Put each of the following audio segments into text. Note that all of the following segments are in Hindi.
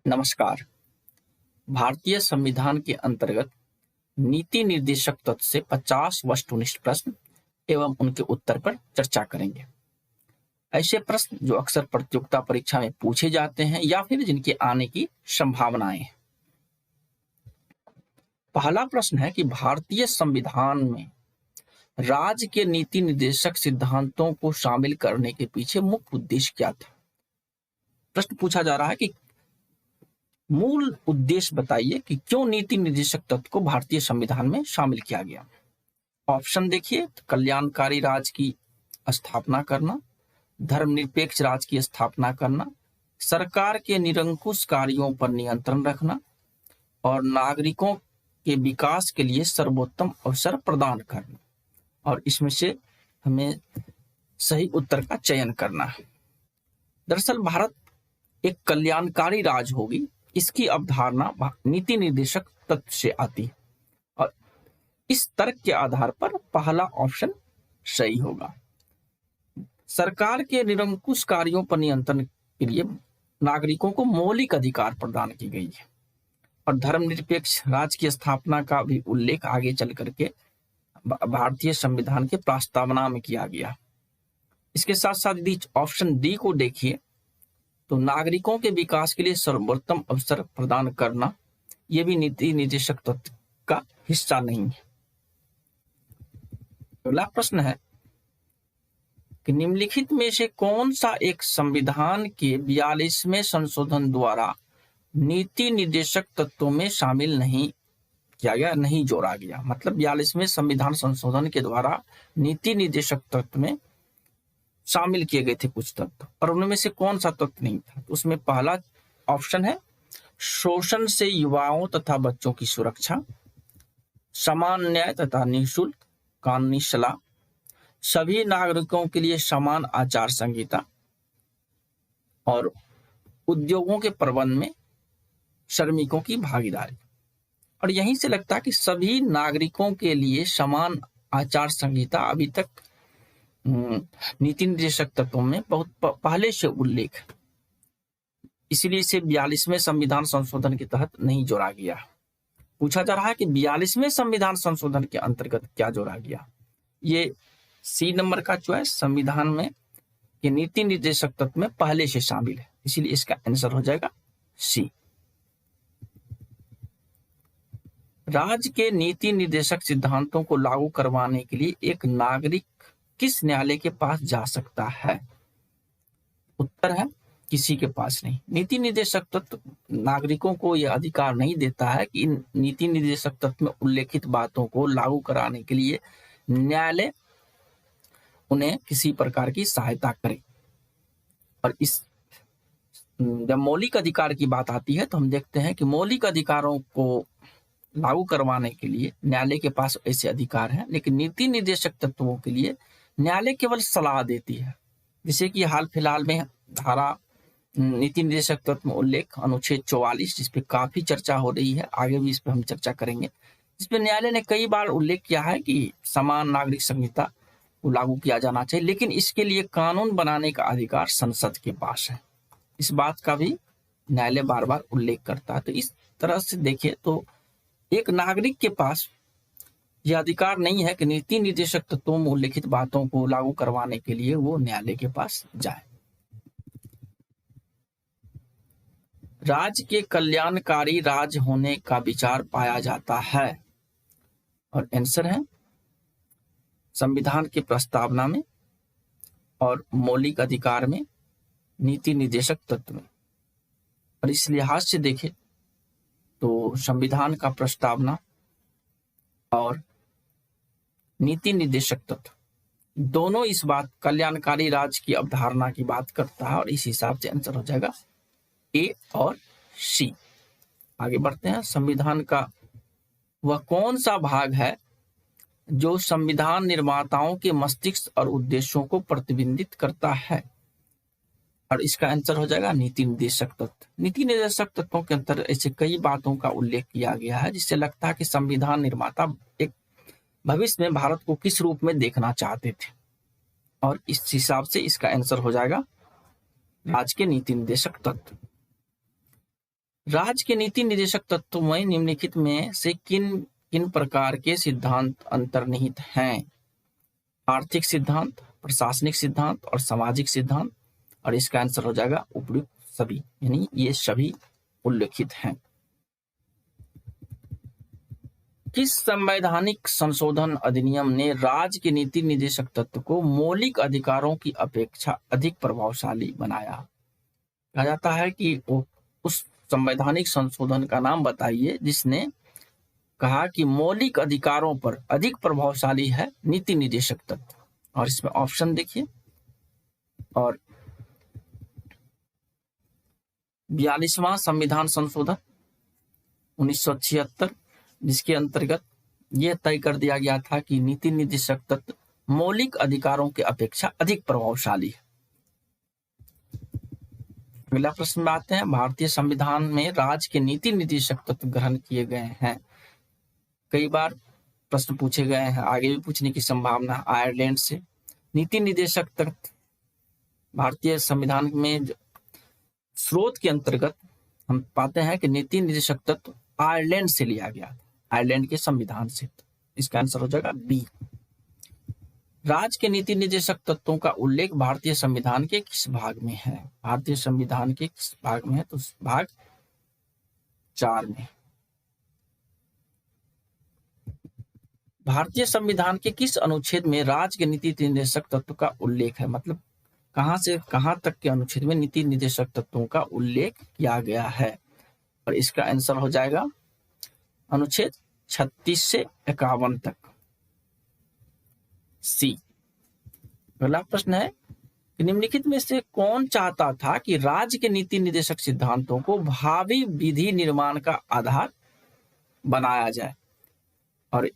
नमस्कार। भारतीय संविधान के अंतर्गत नीति निर्देशक तत्व से 50 वस्तुनिष्ठ प्रश्न एवं उनके उत्तर पर चर्चा करेंगे। ऐसे प्रश्न जो अक्सर प्रतियोगिता परीक्षा में पूछे जाते हैं या फिर जिनके आने की संभावनाएं हैं। पहला प्रश्न है कि भारतीय संविधान में राज्य के नीति निर्देशक सिद्धांतों को शामिल करने के पीछे मुख्य उद्देश्य क्या था। प्रश्न पूछा जा रहा है कि मूल उद्देश्य बताइए कि क्यों नीति निर्देशक तत्व को भारतीय संविधान में शामिल किया गया। ऑप्शन देखिए, कल्याणकारी राज्य की स्थापना करना, धर्मनिरपेक्ष राज्य की स्थापना करना, सरकार के निरंकुश कार्यों पर नियंत्रण रखना और नागरिकों के विकास के लिए सर्वोत्तम अवसर प्रदान करना। और इसमें से हमें सही उत्तर का चयन करना है। दरअसल भारत एक कल्याणकारी राज्य होगी, इसकी अवधारणा नीति निर्देशक तत्व से आती है और इस तर्क के आधार पर पहला ऑप्शन सही होगा। सरकार के निरंकुश कार्यों पर नियंत्रण के लिए नागरिकों को मौलिक अधिकार प्रदान की गई है और धर्मनिरपेक्ष राज्य की स्थापना का भी उल्लेख आगे चल करके भारतीय संविधान के प्रस्तावना में किया गया। इसके साथ साथ यदि ऑप्शन डी को देखिए तो नागरिकों के विकास के लिए सर्वोत्तम अवसर प्रदान करना, यह भी नीति निर्देशक तत्व का हिस्सा नहीं है। अगला प्रश्न है कि निम्नलिखित में से कौन सा एक संविधान के 42वें संशोधन द्वारा नीति निर्देशक तत्वों में शामिल नहीं किया गया, नहीं जोड़ा गया। मतलब 42वें संविधान संशोधन के द्वारा नीति निर्देशक तत्व में शामिल किए गए थे कुछ तत्व और उनमें से कौन सा तत्व नहीं था। तो उसमें पहला ऑप्शन है शोषण से युवाओं तथा बच्चों की सुरक्षा, समान न्याय तथा निःशुल्क कानूनी सलाह, सभी नागरिकों के लिए समान आचार संहिता और उद्योगों के प्रबंध में श्रमिकों की भागीदारी। और यहीं से लगता है कि सभी नागरिकों के लिए समान आचार संहिता अभी तक नीति निर्देशक तत्वों में बहुत पहले से उल्लेख है, इसीलिए इसे 42वें संविधान संशोधन के तहत नहीं जोड़ा गया। पूछा जा रहा है कि 42वें संविधान संशोधन के अंतर्गत क्या जोड़ा गया। ये सी नंबर का चॉइस संविधान में ये नीति निर्देशक तत्व में पहले से शामिल है, इसीलिए इसका आंसर हो जाएगा सी। राज्य के नीति निर्देशक सिद्धांतों को लागू करवाने के लिए एक नागरिक किस न्यायालय के पास जा सकता है। उत्तर है किसी के पास नहीं। नीति निर्देशक तत्व नागरिकों को यह अधिकार नहीं देता है कि इन नीति निर्देशक तत्व में उल्लेखित बातों को लागू कराने के लिए न्यायालय उन्हें किसी प्रकार की सहायता करे। और इस जब मौलिक अधिकार की बात आती है तो हम देखते हैं कि मौलिक अधिकारों को लागू करवाने के लिए न्यायालय के पास ऐसे अधिकार हैं, लेकिन नीति निर्देशक तत्वों के लिए न्यायालय केवल सलाह देती है। जैसे कि हाल फिलहाल में धारा नीति निर्देशक तत्व में उल्लेख अनुच्छेद 44, जिस पे काफी चर्चा हो रही है, आगे भी इस पर हम चर्चा करेंगे, जिसपे न्यायालय ने कई बार उल्लेख किया है कि समान नागरिक संहिता को लागू किया जाना चाहिए, लेकिन इसके लिए कानून बनाने का अधिकार संसद के पास है। इस बात का भी न्यायालय बार बार उल्लेख करता है। तो इस तरह से देखें तो एक नागरिक के पास यह अधिकार नहीं है कि नीति निर्देशक तत्वों में उल्लेखित बातों को लागू करवाने के लिए वो न्यायालय के पास जाए। राज्य के कल्याणकारी राज्य होने का विचार पाया जाता है और आंसर है संविधान की प्रस्तावना में और मौलिक अधिकार में, नीति निर्देशक तत्व में। और इस लिहाज से देखें तो संविधान का प्रस्तावना और नीति निर्देशक तत्व दोनों इस बात कल्याणकारी राज्य की अवधारणा की बात करता है और इस हिसाब से आंसर हो जाएगा ए और सी। आगे बढ़ते हैं। संविधान का वह कौन सा भाग है जो संविधान निर्माताओं के मस्तिष्क और उद्देश्यों को प्रतिबिंबित करता है। और इसका आंसर हो जाएगा नीति निर्देशक तत्व। नीति निर्देशक तत्वों के अंतर ऐसे कई बातों का उल्लेख किया गया है जिससे लगता है कि संविधान निर्माता एक भविष्य में भारत को किस रूप में देखना चाहते थे और इस हिसाब से इसका आंसर हो जाएगा राज्य के नीति निर्देशक तत्व। राज्य के नीति निर्देशक तत्वों में निम्नलिखित में से किन किन प्रकार के सिद्धांत अंतर्निहित हैं? आर्थिक सिद्धांत, प्रशासनिक सिद्धांत और सामाजिक सिद्धांत। और इसका आंसर हो जाएगा उपयुक्त सभी, यानी ये सभी उल्लेखित हैं। किस संवैधानिक संशोधन अधिनियम ने राज्य के नीति निर्देशक तत्व को मौलिक अधिकारों की अपेक्षा अधिक प्रभावशाली बनाया? कहा जाता है कि उस संवैधानिक संशोधन का नाम बताइए जिसने कहा कि मौलिक अधिकारों पर अधिक प्रभावशाली है नीति निर्देशक तत्व। और इसमें ऑप्शन देखिए, और 42वां संविधान संशोधन 1976, जिसके अंतर्गत यह तय कर दिया गया था कि नीति निर्देशक तत्व मौलिक अधिकारों के अपेक्षा अधिक प्रभावशाली है। अगला प्रश्न में आते हैं, भारतीय संविधान में राज्य के नीति निर्देशक तत्व ग्रहण किए गए हैं। कई बार प्रश्न पूछे गए हैं, आगे भी पूछने की संभावना आयरलैंड से। नीति निर्देशक तत्व भारतीय संविधान में स्रोत के अंतर्गत हम पाते हैं कि नीति निर्देशक तत्व आयरलैंड से लिया गया, आयरलैंड के संविधान से। इसका आंसर हो जाएगा बी। राज्य के नीति निर्देशक तत्वों का उल्लेख भारतीय संविधान के किस भाग में है? भारतीय संविधान के किस भाग में है? तो भाग 4 में। भारतीय संविधान के किस अनुच्छेद में राज्य के नीति निर्देशक तत्व का उल्लेख है? मतलब कहां से कहां तक के अनुच्छेद में नीति निर्देशक तत्वों का उल्लेख किया गया है? और इसका आंसर हो जाएगा अनुच्छेद 36 से 51 तक, सी। अगला प्रश्न है कि निम्नलिखित में से कौन चाहता था कि राज्य के नीति निर्देशक सिद्धांतों को भावी विधि निर्माण का आधार बनाया जाए? और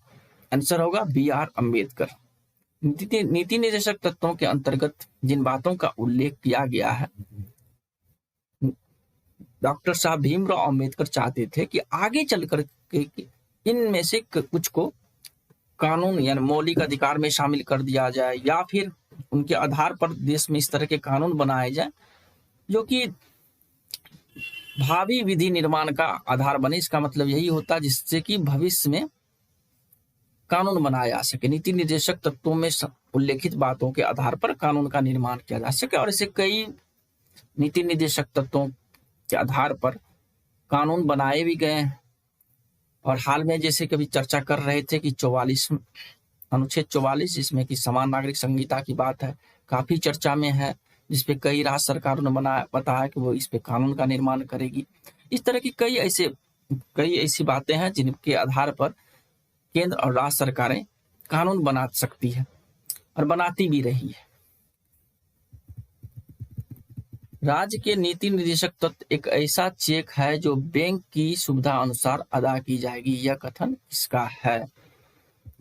आंसर होगा बी आर अम्बेडकर। नीति निर्देशक तत्वों के अंतर्गत जिन बातों का उल्लेख किया गया है, डॉक्टर साहब भीमराव अम्बेडकर चाहते थे कि आगे चलकर के इनमें से कुछ को कानून यानी मौलिक अधिकार में शामिल कर दिया जाए, या फिर उनके आधार पर देश में इस तरह के कानून बनाए जाए जो कि भावी विधि निर्माण का आधार बने। इसका मतलब यही होता है जिससे कि भविष्य में कानून बनाया जा सके। नीति निर्देशक तत्वों में उल्लेखित बातों के आधार पर कानून का निर्माण किया जा सके, और ऐसे कई नीति निर्देशक तत्वों के आधार पर कानून बनाए भी गए हैं। और हाल में जैसे कभी चर्चा कर रहे थे कि अनुच्छेद 44, जिसमें कि समान नागरिक संहिता की बात है, काफी चर्चा में है, जिसपे कई राज्य सरकारों ने बताया कि वो इस पे कानून का निर्माण करेगी। इस तरह की कई ऐसी बातें हैं जिनके आधार पर केंद्र और राज्य सरकारें कानून बना सकती है और बनाती भी रही है। राज्य के नीति निर्देशक तत्व एक ऐसा चेक है जो बैंक की सुविधा अनुसार अदा की जाएगी। यह कथन किसका है?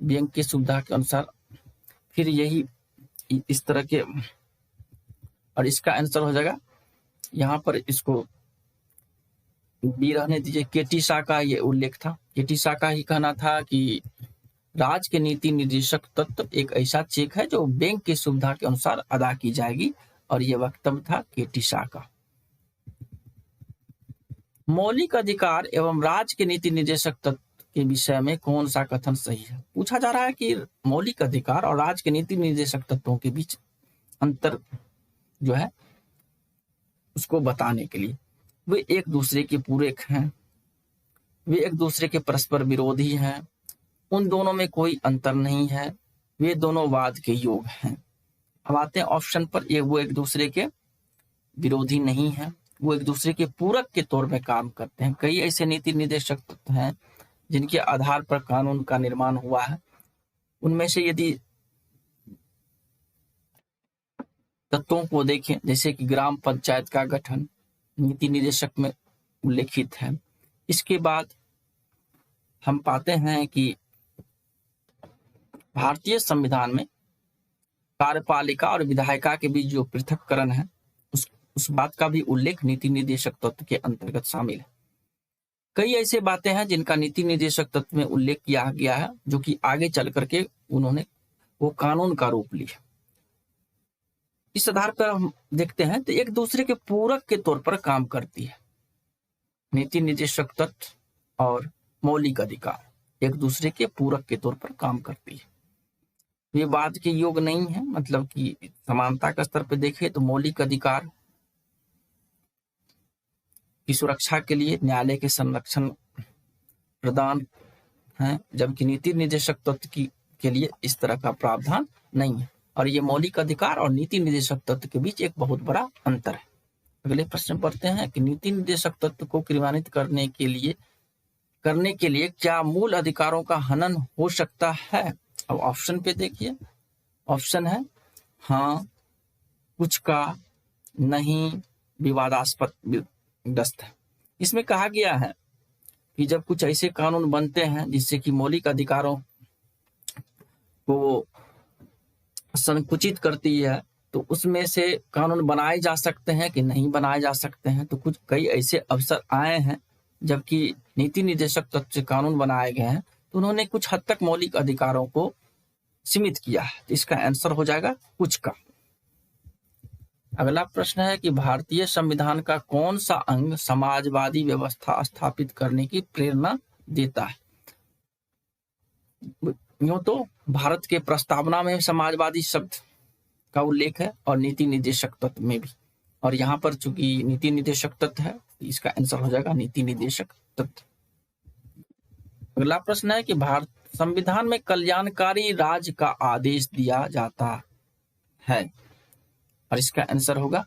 बैंक की सुविधा के अनुसार, फिर यही इस तरह के, और इसका आंसर हो जाएगा यहाँ पर, इसको बी रहने दीजिए। केटी शाह का ये उल्लेख था। केटी शाह का ही कहना था कि राज्य के नीति निर्देशक तत्व एक ऐसा चेक है जो बैंक की सुविधा के अनुसार अदा की जाएगी, और यह वक्तव्य था केटी शाह का। मौलिक अधिकार एवं राज्य के नीति निर्देशक तत्व के विषय में कौन सा कथन सही है? पूछा जा रहा है कि मौलिक अधिकार और राज्य के नीति निर्देशक तत्वों के बीच अंतर जो है उसको बताने के लिए, वे एक दूसरे के पूरक हैं, वे एक दूसरे के परस्पर विरोधी हैं, उन दोनों में कोई अंतर नहीं है, वे दोनों वाद के योग हैं। अब आते हैं ऑप्शन पर। वो एक दूसरे के विरोधी नहीं है, वो एक दूसरे के पूरक के तौर पर काम करते हैं। कई ऐसे नीति निर्देशक तत्व हैं जिनके आधार पर कानून का निर्माण हुआ है। उनमें से यदि तत्वों को देखें, जैसे कि ग्राम पंचायत का गठन नीति निर्देशक में उल्लेखित है। इसके बाद हम पाते हैं कि भारतीय संविधान में कार्यपालिका और विधायिका के बीच जो पृथककरण है उस बात का भी उल्लेख नीति निर्देशक तत्व के अंतर्गत शामिल है। कई ऐसे बातें हैं जिनका नीति निर्देशक तत्व में उल्लेख किया गया है जो कि आगे चल करके उन्होंने वो कानून का रूप लिया। इस आधार पर हम देखते हैं तो एक दूसरे के पूरक के तौर पर काम करती है। नीति निर्देशक तत्व और मौलिक अधिकार एक दूसरे के पूरक के तौर पर काम करती है। ये बात के योग नहीं है, मतलब कि समानता का स्तर पर देखें तो मौलिक अधिकार की सुरक्षा के लिए न्यायालय के संरक्षण प्रदान है, जबकि नीति निर्देशक तत्व के लिए इस तरह का प्रावधान नहीं है। और ये मौलिक अधिकार और नीति निर्देशक तत्व के बीच एक बहुत बड़ा अंतर है। अगले प्रश्न पढ़ते हैं कि नीति निर्देशक तत्व को क्रियान्वित करने के लिए क्या मूल अधिकारों का हनन हो सकता है? अब ऑप्शन पे देखिए, ऑप्शन है हाँ, कुछ का, नहीं, विवादास्पद ग्रस्त है। इसमें कहा गया है कि जब कुछ ऐसे कानून बनते हैं जिससे कि मौलिक अधिकारों को संकुचित करती है, तो उसमें से कानून बनाए जा सकते हैं कि नहीं बनाए जा सकते हैं। तो कई ऐसे अवसर आए हैं जबकि नीति निर्देशक तत्व से कानून बनाए गए हैं तो उन्होंने कुछ हद तक मौलिक अधिकारों को सीमित किया है। तो इसका आंसर हो जाएगा कुछ का। अगला प्रश्न है कि भारतीय संविधान का कौन सा अंग समाजवादी व्यवस्था स्थापित करने की प्रेरणा देता है? यूं तो भारत के प्रस्तावना में समाजवादी शब्द का उल्लेख है और नीति निर्देशक तत्व में भी, और यहाँ पर चूंकि नीति निर्देशक तत्व है इसका आंसर हो जाएगा नीति निर्देशक तत्व। अगला प्रश्न है कि भारत संविधान में कल्याणकारी राज्य का आदेश दिया जाता है, और इसका आंसर होगा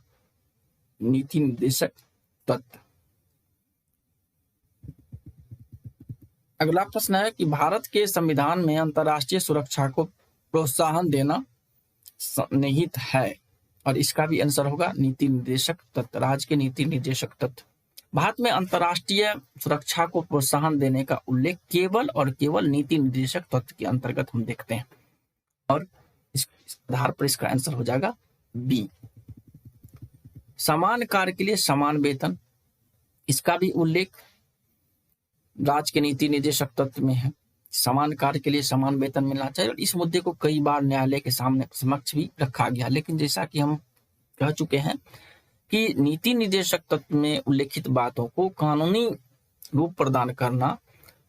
नीति निर्देशक तत्व। अगला प्रश्न है कि भारत के संविधान में अंतर्राष्ट्रीय सुरक्षा को प्रोत्साहन देना निहित है, और इसका भी आंसर होगा नीति निर्देशक तत्व, राज्य के नीति निर्देशक तत्व। भारत में अंतर्राष्ट्रीय सुरक्षा को प्रोत्साहन देने का उल्लेख केवल और केवल नीति निर्देशक तत्व के अंतर्गत हम देखते हैं, और इस आधार पर इसका आंसर हो जाएगा बी। समान कार्य के लिए समान वेतन, इसका भी उल्लेख राज्य के नीति निर्देशक तत्व में है। समान कार्य के लिए समान वेतन मिलना चाहिए, और इस मुद्दे को कई बार न्यायालय के सामने समक्ष भी रखा गया। लेकिन जैसा कि हम कह चुके हैं कि नीति निर्देशक तत्व में उल्लेखित बातों को कानूनी रूप प्रदान करना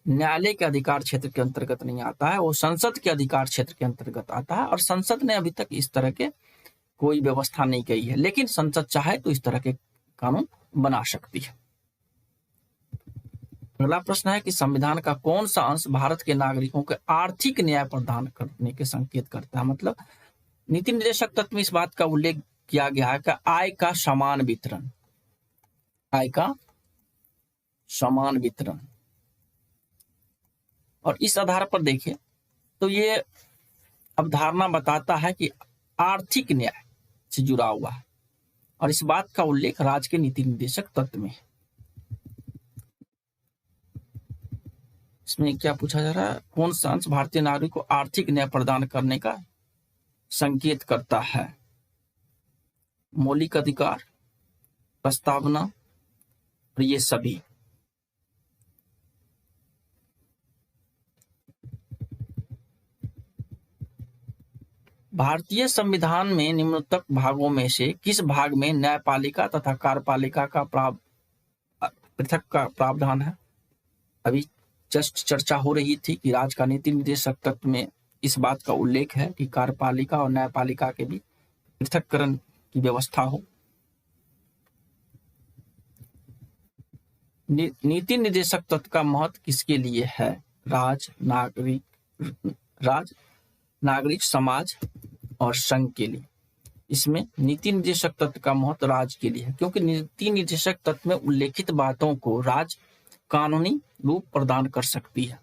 न्यायालय के अधिकार क्षेत्र के अंतर्गत नहीं आता है, वो संसद के अधिकार क्षेत्र के अंतर्गत आता है, और संसद ने अभी तक इस तरह के कोई व्यवस्था नहीं की है। लेकिन संसद चाहे तो इस तरह के कानून बना सकती है। अगला प्रश्न है कि संविधान का कौन सा अंश भारत के नागरिकों को आर्थिक न्याय प्रदान करने के संकेत करता है? मतलब नीति निर्देशक तत्व में इस बात का उल्लेख किया गया है कि आय का समान वितरण, आय का समान वितरण, और इस आधार पर देखें तो ये अवधारणा बताता है कि आर्थिक न्याय से जुड़ा हुआ है, और इस बात का उल्लेख राज्य के नीति निर्देशक तत्व में है। इसमें क्या पूछा जा रहा है? कौन सा अंश भारतीय नागरिक को आर्थिक न्याय प्रदान करने का संकेत करता है? मौलिक अधिकार, प्रस्तावना, और ये सभी। भारतीय संविधान में निम्नलिखित भागों में से किस भाग में न्यायपालिका तथा कार्यपालिका का पृथक का प्रावधान है? अभी जस्ट चर्चा हो रही थी कि राज्य का नीति निर्देशक तत्व में इस बात का उल्लेख है कि कार्यपालिका और न्यायपालिका के भी पृथककरण की व्यवस्था हो। नीति निर्देशक तत्व का महत्व किसके लिए है? राज, नागरिक समाज और संघ के लिए। इसमें नीति निर्देशक तत्व का महत्व राज्य के लिए है, क्योंकि नीति निर्देशक तत्व में उल्लेखित बातों को राज्य कानूनी रूप प्रदान कर सकती है।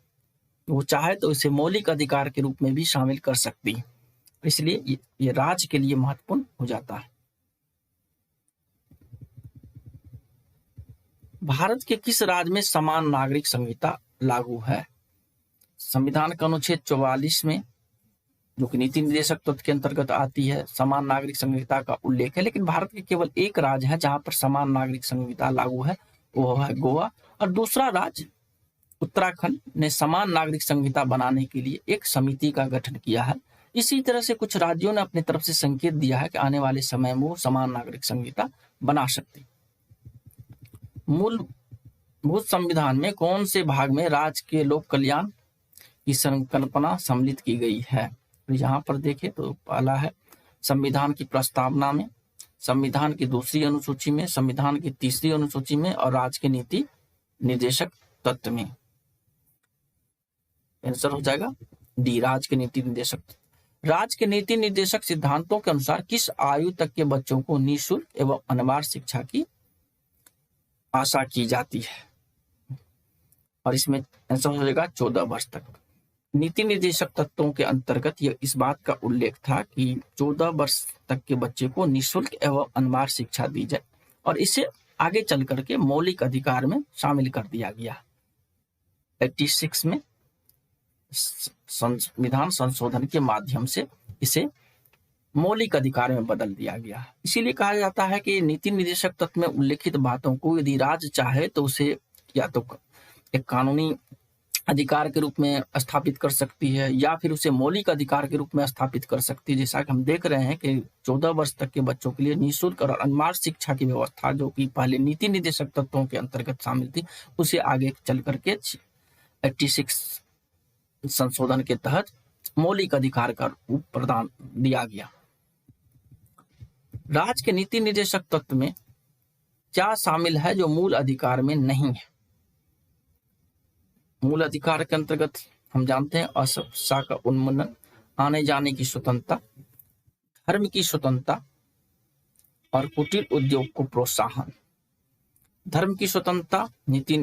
वो चाहे तो इसे मौलिक अधिकार के रूप में भी शामिल कर सकती है, इसलिए ये राज्य के लिए महत्वपूर्ण हो जाता है। भारत के किस राज्य में समान नागरिक संहिता लागू है? संविधान का अनुच्छेद 44 में, जो कि नीति निर्देशक तत्व के अंतर्गत आती है, समान नागरिक संहिता का उल्लेख है। लेकिन भारत के केवल एक राज्य है जहां पर समान नागरिक संहिता लागू है, वो है गोवा, और दूसरा राज्य उत्तराखंड ने समान नागरिक संहिता बनाने के लिए एक समिति का गठन किया है। इसी तरह से कुछ राज्यों ने अपनी तरफ से संकेत दिया है कि आने वाले समय में वो समान नागरिक संहिता बना सकते। मूल भूत संविधान में कौन से भाग में राज्य के लोक कल्याण की संकल्पना सम्मिलित की गई है? तो यहाँ पर देखें तो पहला है संविधान की प्रस्तावना में, संविधान की दूसरी अनुसूची में, संविधान की तीसरी अनुसूची में और राज्य के नीति निर्देशक तत्व में। आंसर हो जाएगा डी, राज्य के नीति निर्देशक। राज्य के नीति निर्देशक सिद्धांतों के अनुसार किस आयु तक के बच्चों को निःशुल्क एवं अनिवार्य शिक्षा की आशा की जाती है? और इसमें आंसर हो जाएगा 14 वर्ष तक। नीति निर्देशक तत्वों के अंतर्गत यह इस बात का उल्लेख था कि 14 वर्ष तक के बच्चे को निःशुल्क एवं अनिवार्य शिक्षा दी जाए और इसे आगे चल करके मौलिक अधिकार में शामिल कर दिया गया। 86 में संविधान संशोधन के माध्यम से इसे मौलिक अधिकार में बदल दिया गया। इसीलिए कहा जाता है कि नीति निर्देशक तत्व में उल्लेखित बातों को यदि राज्य चाहे तो उसे या तो एक कानूनी अधिकार के रूप में स्थापित कर सकती है या फिर उसे मौलिक अधिकार के रूप में स्थापित कर सकती है। जैसा कि हम देख रहे हैं कि 14 वर्ष तक के बच्चों के लिए निःशुल्क और अनिवार्य शिक्षा की व्यवस्था जो कि पहले नीति निर्देशक तत्वों के अंतर्गत शामिल थी, उसे आगे चल करके 86 संशोधन के तहत मौलिक अधिकार का रूप प्रदान दिया गया। राज्य के नीति निर्देशक तत्व में क्या शामिल है जो मूल अधिकार में नहीं है? मूल अधिकार के अंतर्गत हम जानते हैं अस्पृश्यता का उन्मूलन, आने जाने की स्वतंत्रता, धर्म की स्वतंत्रता और कुटीर उद्योग को प्रोत्साहन। धर्म की स्वतंत्रता नीति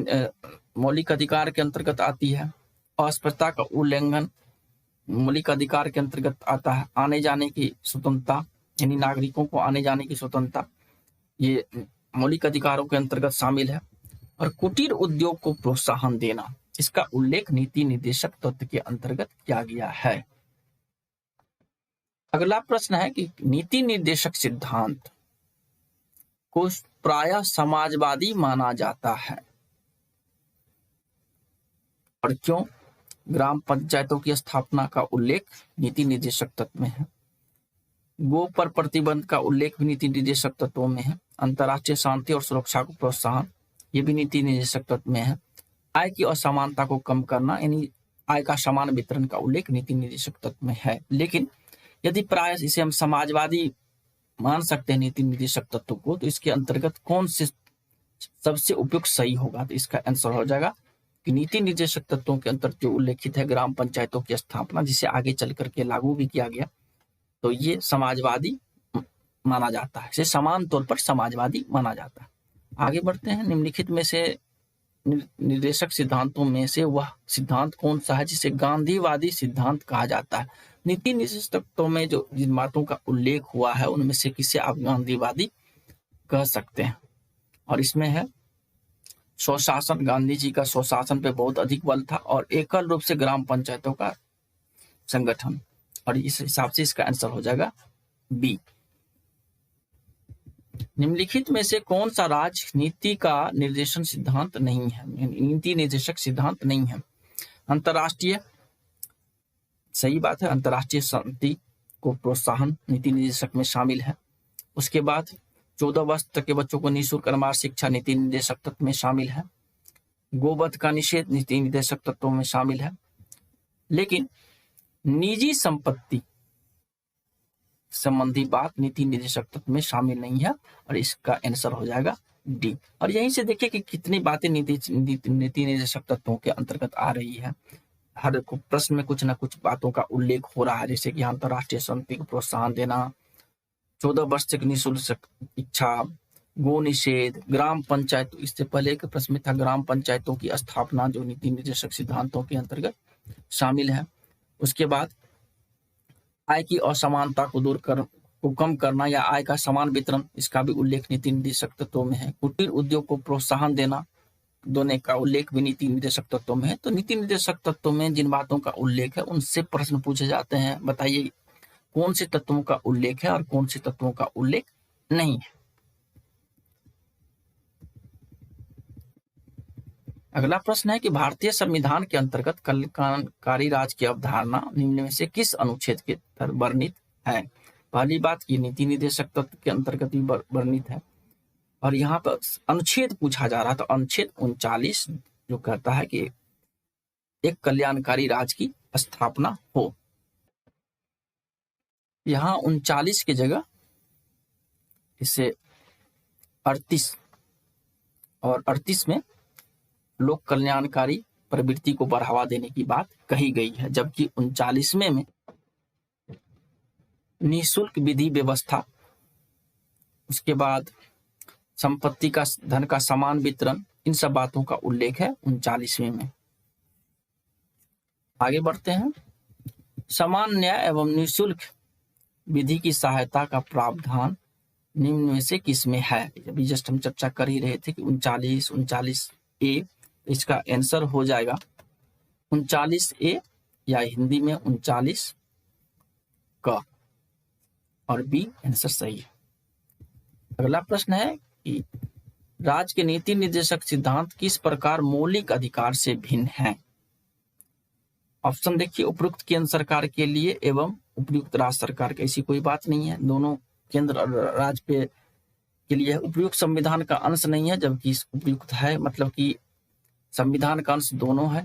मौलिक अधिकार के अंतर्गत आती है। अस्पृश्यता का उल्लंघन मौलिक अधिकार के अंतर्गत आता है। आने जाने की स्वतंत्रता यानी नागरिकों को आने जाने की स्वतंत्रता, ये मौलिक अधिकारों के अंतर्गत शामिल है। और कुटीर उद्योग को प्रोत्साहन देना, इसका उल्लेख नीति निर्देशक तत्व के अंतर्गत किया गया है। अगला प्रश्न है कि नीति निर्देशक सिद्धांत को प्रायः समाजवादी माना जाता है और क्यों? ग्राम पंचायतों की स्थापना का उल्लेख नीति निर्देशक तत्व में है। गो पर प्रतिबंध का उल्लेख भी नीति निर्देशक तत्वों में है। अंतर्राष्ट्रीय शांति और सुरक्षा को प्रोत्साहन, ये भी नीति निर्देशक तत्व में है। आय की असमानता को कम करना यानी आय का समान वितरण का उल्लेख नीति निर्देशक तत्व में है। लेकिन यदि प्रायः इसे हम समाजवादी मान सकते हैं नीति निर्देशक तत्व को, तो इसके अंतर्गत कौन से सबसे उपयुक्त सही होगा? तो इसका आंसर हो जाएगा कि नीति निर्देशक तत्वों के अंतर्गत जो उल्लेखित है ग्राम पंचायतों की स्थापना, जिसे आगे चल करके लागू भी किया गया, तो ये समाजवादी माना जाता है, इसे समान तौर पर समाजवादी माना जाता है। आगे बढ़ते हैं। निम्नलिखित में से निर्देशक सिद्धांतों में से वह सिद्धांत कौन सा है जिसे गांधीवादी सिद्धांत कहा जाता है? नीति निर्देशक तत्वों में जो जिन बातों का उल्लेख हुआ है उनमें से किसे आप गांधीवादी कह सकते हैं? और इसमें है स्वशासन। गांधी जी का स्वशासन पे बहुत अधिक बल था और एकल रूप से ग्राम पंचायतों का संगठन, और इस हिसाब से इसका आंसर हो जाएगा बी। निम्नलिखित में से कौन सा राजनीति का निर्देशन सिद्धांत नहीं है, नीति निर्देशक सिद्धांत नहीं है? अंतरराष्ट्रीय, सही बात है, अंतरराष्ट्रीय शांति को प्रोत्साहन नीति निर्देशक में शामिल है। उसके बाद 14 वर्ष तक के बच्चों को निःशुल्क अनिवार्य शिक्षा नीति निर्देशक तत्व में शामिल है। गोवध का निषेध नीति निर्देशक तत्वों में शामिल है। लेकिन निजी संपत्ति संबंधी बात नीति निर्देशक तत्व में शामिल नहीं है और इसका आंसर हो जाएगा डी। और यहीं से देखिए कि कितनी बातें नीति निर्देशक तत्वों के अंतर्गत आ रही है। हर प्रश्न में कुछ न कुछ बातों का उल्लेख हो रहा है, जैसे कि अंतरराष्ट्रीय शांति को प्रोत्साहन देना, 14 वर्ष तक निःशुल्क शिक्षा, गो निषेध, ग्राम पंचायत। इससे पहले के प्रश्न में था ग्राम पंचायतों की स्थापना जो नीति निर्देशक सिद्धांतों के अंतर्गत शामिल है। उसके बाद आय की असमानता को कम करना या आय का समान वितरण, इसका भी उल्लेख नीति निर्देशक तत्वों में है। कुटीर उद्योग को प्रोत्साहन देना, दोनों का उल्लेख भी नीति निर्देशक तत्वों में है। तो नीति निर्देशक तत्वों में जिन बातों का उल्लेख है उनसे प्रश्न पूछे जाते हैं, बताइए कौन से तत्वों का उल्लेख है और कौन से तत्वों का उल्लेख नहीं है। अगला प्रश्न है कि भारतीय संविधान के अंतर्गत कल्याणकारी राज्य की अवधारणा निम्न में से किस अनुच्छेद के तहत वर्णित है? पहली बात, ये नीति निर्देशक तत्व के अंतर्गत ही वर्णित है। और यहाँ पर अनुच्छेद पूछा जा रहा था, अनुच्छेद 39 जो कहता है कि एक कल्याणकारी राज्य की स्थापना हो। यहाँ 39 की जगह इसे 38 और 38 में लोक कल्याणकारी प्रवृत्ति को बढ़ावा देने की बात कही गई है, जबकि 39वें में निःशुल्क विधि व्यवस्था, उसके बाद संपत्ति का धन का समान वितरण, इन सब बातों का उल्लेख है 39वें में। आगे बढ़ते हैं। समान न्याय एवं निःशुल्क विधि की सहायता का प्रावधान निम्न में से किसमें है? अभी जस्ट हम चर्चा कर ही रहे थे कि 39 इसका आंसर हो जाएगा 39A या हिंदी में 39 का, और बी आंसर सही है। अगला प्रश्न है कि राज्य के नीति निर्देशक सिद्धांत किस प्रकार मौलिक अधिकार से भिन्न है? ऑप्शन देखिए, उपयुक्त केंद्र सरकार के लिए एवं उपयुक्त राज्य सरकार की ऐसी कोई बात नहीं है, दोनों केंद्र और राज्य पे के लिए। उपयुक्त संविधान का अंश नहीं है, जबकि उपयुक्त है, मतलब कि संविधान का अंश दोनों है।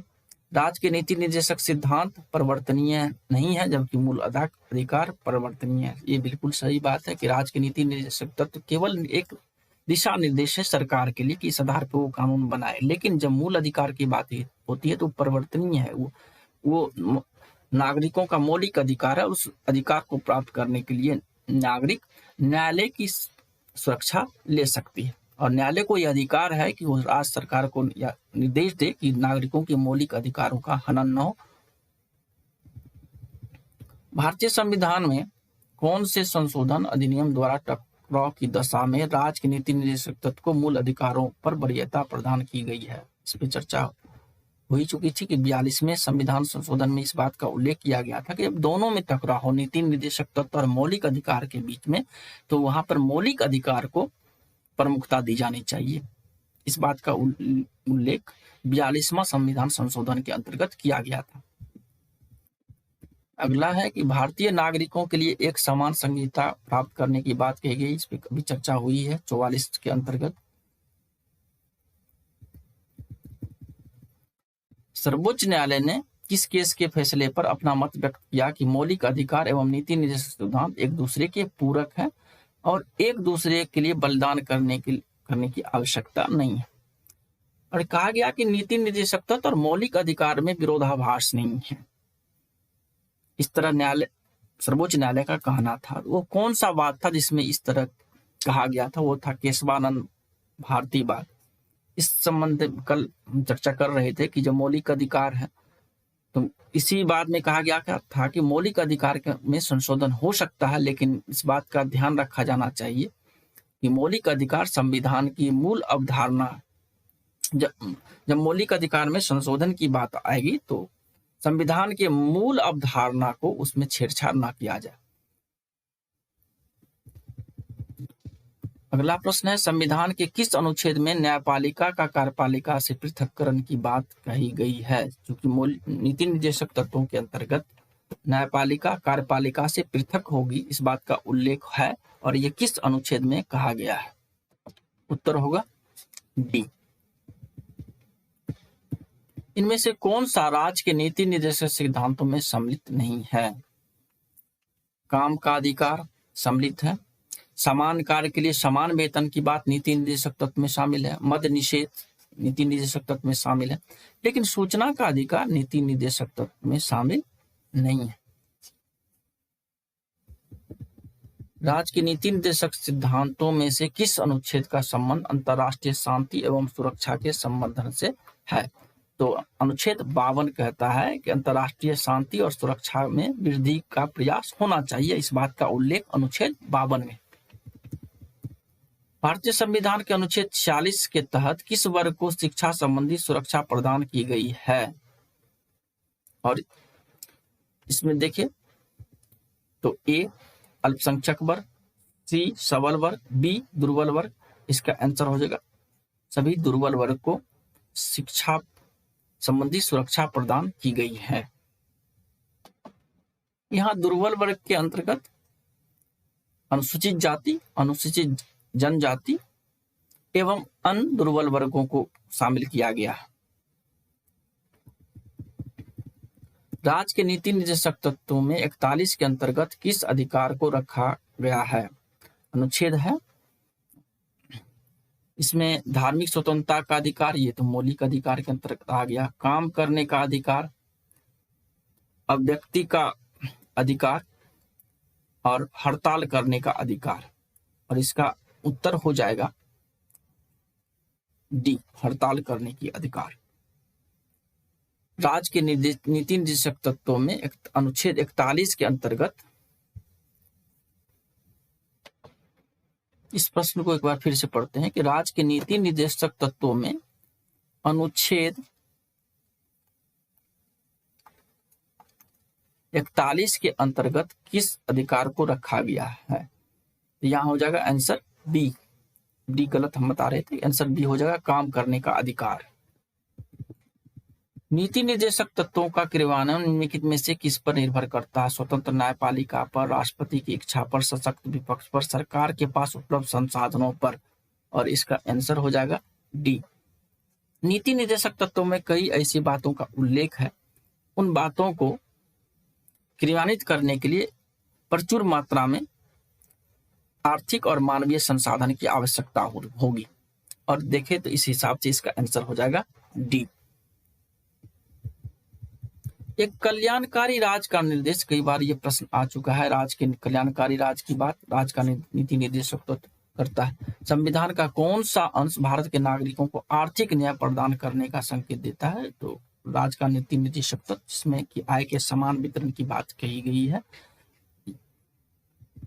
राज्य के नीति निर्देशक सिद्धांत परिवर्तनीय नहीं है, जबकि मूल अधिकार परिवर्तनीय है। ये बिल्कुल सही बात है कि राज्य के नीति निर्देशक तत्व केवल एक दिशा निर्देश है सरकार के लिए कि इस आधार पर वो कानून बनाए, लेकिन जब मूल अधिकार की बात होती है तो परिवर्तनीय है। वो नागरिकों का मौलिक अधिकार है, उस अधिकार को प्राप्त करने के लिए नागरिक न्यायालय की सुरक्षा ले सकती है, और न्यायालय को यह अधिकार है कि वो राज्य सरकार को निर्देश दे कि नागरिकों के मौलिक अधिकारों का हनन न हो। भारतीय संविधान में कौन से संशोधन अधिनियम द्वारा टकराव की दशा में राज्य के नीति निर्देशक तत्व को मूल अधिकारों पर वरीयता प्रदान की गई है? इस पर चर्चा हो ही चुकी थी कि 42वें संविधान संशोधन में इस बात का उल्लेख किया गया था कि अब दोनों में टकराव हो, नीति निर्देशक तत्व और मौलिक अधिकार के बीच में, तो वहां पर मौलिक अधिकार को प्रमुखता दी जानी चाहिए। इस बात का उल्लेख 42वां संविधान संशोधन के अंतर्गत किया गया था। अगला है कि भारतीय नागरिकों के लिए एक समान संहिता प्राप्त करने की बात कही गई, इस पर कभी चर्चा हुई है 44 के अंतर्गत। सर्वोच्च न्यायालय ने किस केस के फैसले पर अपना मत व्यक्त किया कि मौलिक अधिकार एवं नीति निर्देशक सिद्धांत एक दूसरे के पूरक हैं और एक दूसरे के लिए बलिदान करने की आवश्यकता नहीं है? और कहा गया कि नीति निर्देशक तत्व और मौलिक अधिकार में विरोधाभास नहीं है। इस तरह सर्वोच्च न्यायालय का कहना था। वो कौन सा बात था जिसमें इस तरह कहा गया था? वो था केशवानंद भारती बात। इस संबंध में कल हम चर्चा कर रहे थे कि जो मौलिक अधिकार है, तो इसी बात में कहा गया था कि मौलिक अधिकार में संशोधन हो सकता है, लेकिन इस बात का ध्यान रखा जाना चाहिए कि मौलिक अधिकार संविधान की मूल अवधारणा, जब मौलिक अधिकार में संशोधन की बात आएगी तो संविधान के मूल अवधारणा को उसमें छेड़छाड़ ना किया जाए। अगला प्रश्न है, संविधान के किस अनुच्छेद में न्यायपालिका का कार्यपालिका से पृथककरण की बात कही गई है? क्योंकि नीति निर्देशक तत्वों के अंतर्गत न्यायपालिका कार्यपालिका से पृथक होगी, इस बात का उल्लेख है, और ये किस अनुच्छेद में कहा गया है? उत्तर होगा डी। इनमें से कौन सा राज्य के नीति निर्देशक सिद्धांतों में सम्मिलित नहीं है? काम का अधिकार सम्मिलित है, समान कार्य के लिए समान वेतन की बात नीति निर्देशक तत्व में शामिल है, मद्य निषेध नीति निर्देशक तत्व में शामिल है, लेकिन सूचना का अधिकार नीति निर्देशक तत्व में शामिल नहीं है। राज्य के नीति निर्देशक सिद्धांतों में से किस अनुच्छेद का संबंध अंतर्राष्ट्रीय शांति एवं सुरक्षा के संबंधन से है? तो अनुच्छेद 52 कहता है कि अंतर्राष्ट्रीय शांति और सुरक्षा में वृद्धि का प्रयास होना चाहिए, इस बात का उल्लेख अनुच्छेद 52 में। भारतीय संविधान के अनुच्छेद 46 के तहत किस वर्ग को शिक्षा संबंधी सुरक्षा प्रदान की गई है? और इसमें देखिए तो ए अल्पसंख्यक वर्ग, सी सबल वर्ग, बी दुर्बल वर्ग। इसका आंसर हो जाएगा सभी दुर्बल वर्ग को शिक्षा संबंधी सुरक्षा प्रदान की गई है। यहाँ दुर्बल वर्ग के अंतर्गत अनुसूचित जाति, अनुसूचित जनजाति एवं अन्य दुर्बल वर्गों को शामिल किया गया है। राज्य के नीति निर्देशक तत्वों में 41 के अंतर्गत किस अधिकार को रखा गया है? अनुच्छेद है इसमें धार्मिक स्वतंत्रता का अधिकार, ये तो मौलिक अधिकार के अंतर्गत आ गया। काम करने का अधिकार, अभिव्यक्ति का अधिकार और हड़ताल करने का अधिकार, और इसका उत्तर हो जाएगा डी, हड़ताल करने की अधिकार। राज्य के नीति निर्देशक तत्वों में अनुच्छेद 41 के अंतर्गत, इस प्रश्न को एक बार फिर से पढ़ते हैं कि राज्य के नीति निर्देशक तत्वों में अनुच्छेद 41 के अंतर्गत किस अधिकार को रखा गया है? तो यहाँ हो जाएगा आंसर बी। डी गलत हम बता रहे थे, आंसर बी हो जाएगा काम करने का अधिकार। नीति निर्देशक तत्वों का क्रियान्वयन निम्नलिखित में से किस पर निर्भर करता है? स्वतंत्र न्यायपालिका पर, राष्ट्रपति की इच्छा पर, सशक्त विपक्ष पर, सरकार के पास उपलब्ध संसाधनों पर, और इसका आंसर हो जाएगा डी। नीति निर्देशक तत्वों में कई ऐसी बातों का उल्लेख है, उन बातों को क्रियान्वित करने के लिए प्रचुर मात्रा में आर्थिक और मानवीय संसाधन की आवश्यकता होगी, और देखें तो इस हिसाब से इसका आंसर हो जाएगा डी। एक कल्याणकारी राज्य का निर्देश, कई बार ये प्रश्न आ चुका है, राज्य के कल्याणकारी राज्य की बात राज्य का नीति निर्देशक तो करता है। संविधान का कौन सा अंश भारत के नागरिकों को आर्थिक न्याय प्रदान करने का संकेत देता है? तो राज्य का नीति निर्देशक तत्व जिसमें कि आय के समान वितरण की बात कही गई है।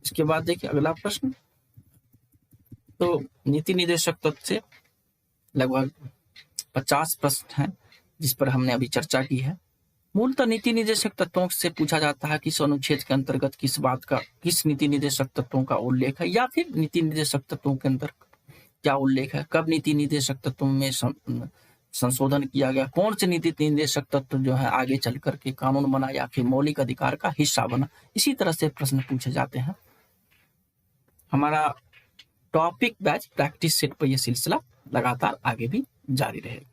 इसके बाद देखिए अगला प्रश्न, तो नीति निर्देशक तत्व से लगभग 50 प्रश्न हैं जिस पर हमने अभी चर्चा की है। मूलतः नीति निर्देशक तत्वों से पूछा जाता है कि इस अनुच्छेद के अंतर्गत किस नीति निर्देशक तत्वों का उल्लेख है, या फिर नीति निर्देशक तत्वों के अंदर क्या उल्लेख है, कब नीति निर्देशक तत्वों में संशोधन किया गया, कौन से नीति निर्देशक तत्व जो है आगे चल करके कानून बना या फिर मौलिक अधिकार का हिस्सा बना। इसी तरह से प्रश्न पूछे जाते हैं। हमारा टॉपिक बैच प्रैक्टिस सेट पर यह सिलसिला लगातार आगे भी जारी रहेगा।